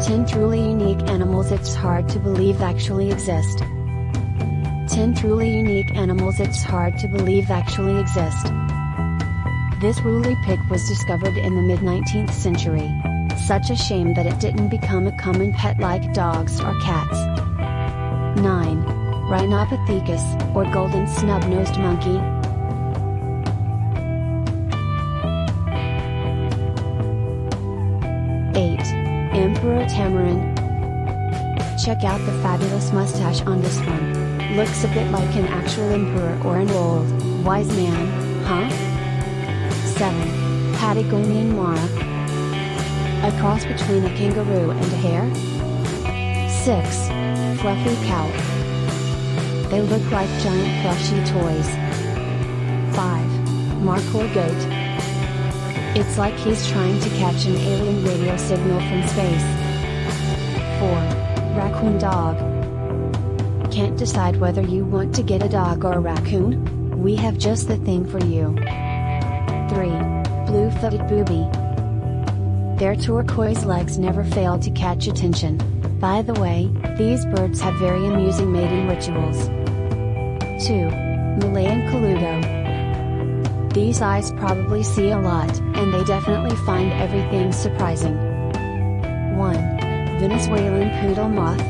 10 truly unique animals it's hard to believe actually exist. 10 truly unique animals it's hard to believe actually exist. This woolly pig was discovered in the mid-19th century. Such a shame that it didn't become a common pet like dogs or cats. 9. Rhinopithecus, or golden snub-nosed monkey. 8. Emperor tamarin. Check out the fabulous mustache on this one. Looks a bit like an actual emperor or an old, wise man, huh? 7. Patagonian mara. A cross between a kangaroo and a hare? 6. Fluffy cow. They look like giant plushy toys. 5. Markhor goat. It's like he's trying to catch an alien radio signal from space. 4. Raccoon dog. Can't decide whether you want to get a dog or a raccoon? We have just the thing for you. 3. Blue-footed booby. Their turquoise legs never fail to catch attention. By the way, these birds have very amusing mating rituals. 2. Malayan colugo. These eyes probably see a lot, and they definitely find everything surprising. 1. Venezuelan poodle moth.